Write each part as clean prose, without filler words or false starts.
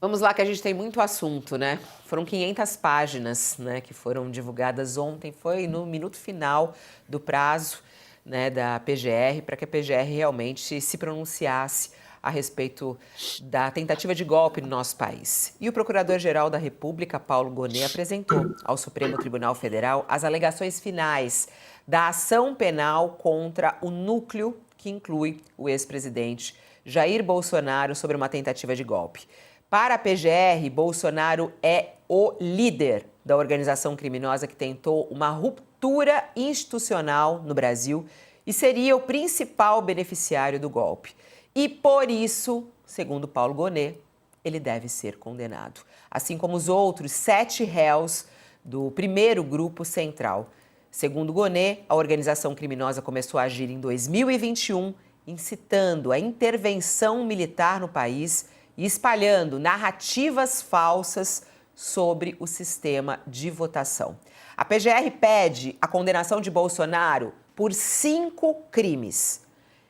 Vamos lá que a gente tem muito assunto, né? Foram 500 páginas, né, que foram divulgadas ontem. Foi no minuto final do prazo, né, da PGR, para que a PGR realmente se pronunciasse a respeito da tentativa de golpe no nosso país. E o Procurador-Geral da República, Paulo Gonet, apresentou ao Supremo Tribunal Federal as alegações finais da ação penal contra o núcleo que inclui o ex-presidente Jair Bolsonaro sobre uma tentativa de golpe. Para a PGR, Bolsonaro é o líder da organização criminosa que tentou uma ruptura institucional no Brasil e seria o principal beneficiário do golpe. E por isso, segundo Paulo Gonet, ele deve ser condenado, assim como os outros 7 réus do primeiro grupo central. Segundo Gonet, a organização criminosa começou a agir em 2021, incitando a intervenção militar no país e espalhando narrativas falsas sobre o sistema de votação. A PGR pede a condenação de Bolsonaro por 5 crimes: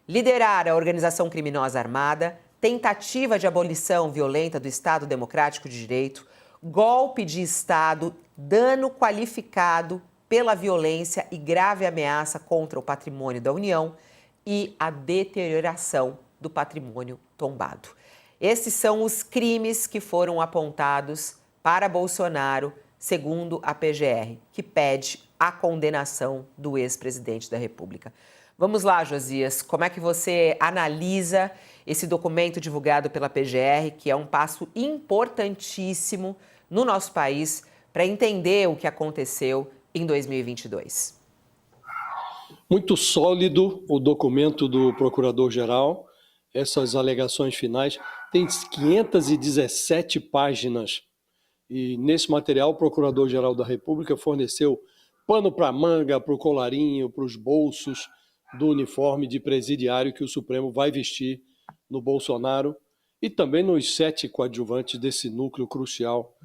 liderar a organização criminosa armada, tentativa de abolição violenta do Estado Democrático de Direito, golpe de Estado, dano qualificado pela violência e grave ameaça contra o patrimônio da União e a deterioração do patrimônio tombado. Esses são os crimes que foram apontados para Bolsonaro, segundo a PGR, que pede a condenação do ex-presidente da República. Vamos lá, Josias, como é que você analisa esse documento divulgado pela PGR, que é um passo importantíssimo no nosso país para entender o que aconteceu em 2022? Muito sólido o documento do Procurador-Geral, essas alegações finais, tem 517 páginas. E nesse material o Procurador-Geral da República forneceu pano para manga, para o colarinho, para os bolsos do uniforme de presidiário que o Supremo vai vestir no Bolsonaro e também nos 7 coadjuvantes desse núcleo crucial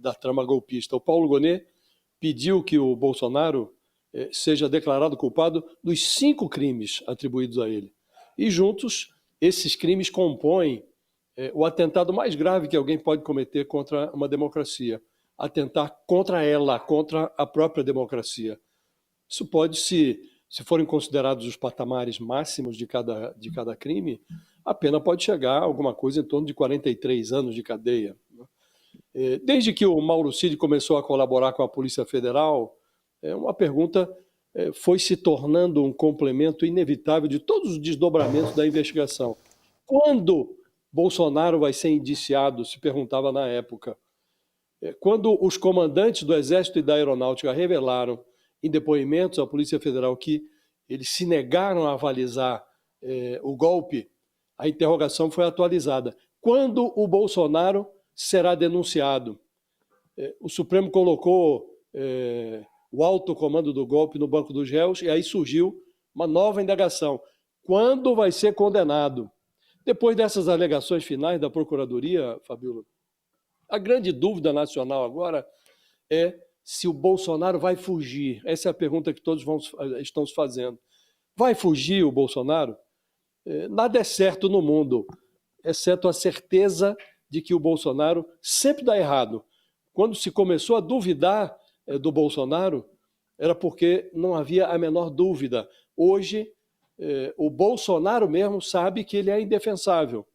da trama golpista. O Paulo Gonet pediu que o Bolsonaro seja declarado culpado dos 5 crimes atribuídos a ele. E juntos, esses crimes compõem o atentado mais grave que alguém pode cometer contra uma democracia. Atentar contra ela, contra a própria democracia. Isso pode, se forem considerados os patamares máximos de cada crime, a pena pode chegar a alguma coisa em torno de 43 anos de cadeia. Desde que o Mauro Cid começou a colaborar com a Polícia Federal, uma pergunta foi se tornando um complemento inevitável de todos os desdobramentos da investigação. Quando Bolsonaro vai ser indiciado, se perguntava na época. Quando os comandantes do Exército e da Aeronáutica revelaram em depoimentos à Polícia Federal que eles se negaram a avalizar o golpe, a interrogação foi atualizada. Quando o Bolsonaro será denunciado? O Supremo colocou o alto comando do golpe no banco dos réus e aí surgiu uma nova indagação. Quando vai ser condenado? Depois dessas alegações finais da Procuradoria, Fabíola, a grande dúvida nacional agora é se o Bolsonaro vai fugir. Essa é a pergunta que todos estão se fazendo. Vai fugir o Bolsonaro? Nada é certo no mundo, exceto a certeza de que o Bolsonaro sempre dá errado. Quando se começou a duvidar do Bolsonaro, era porque não havia a menor dúvida. Hoje, o Bolsonaro mesmo sabe que ele é indefensável.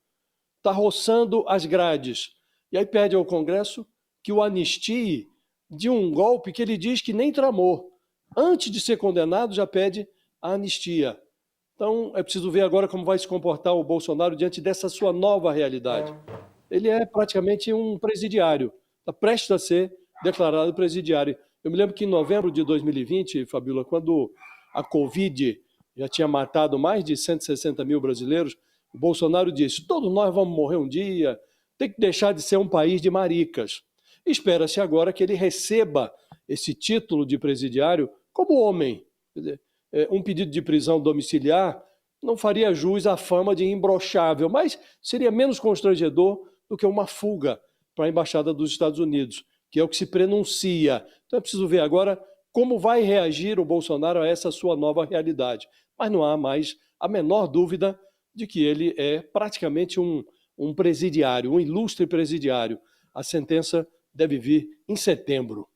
Está roçando as grades. E aí pede ao Congresso que o anistie de um golpe que ele diz que nem tramou. Antes de ser condenado, já pede a anistia. Então, é preciso ver agora como vai se comportar o Bolsonaro diante dessa sua nova realidade. Ele é praticamente um presidiário, está prestes a ser declarado presidiário. Eu me lembro que em novembro de 2020, Fabíola, quando a Covid já tinha matado mais de 160 mil brasileiros, o Bolsonaro disse: todos nós vamos morrer um dia, tem que deixar de ser um país de maricas. Espera-se agora que ele receba esse título de presidiário como homem. Quer dizer, um pedido de prisão domiciliar não faria jus à fama de imbrochável, mas seria menos constrangedor do que uma fuga para a Embaixada dos Estados Unidos, que é o que se prenuncia. Então é preciso ver agora como vai reagir o Bolsonaro a essa sua nova realidade. Mas não há mais a menor dúvida de que ele é praticamente um um presidiário, um ilustre presidiário. A sentença deve vir em setembro.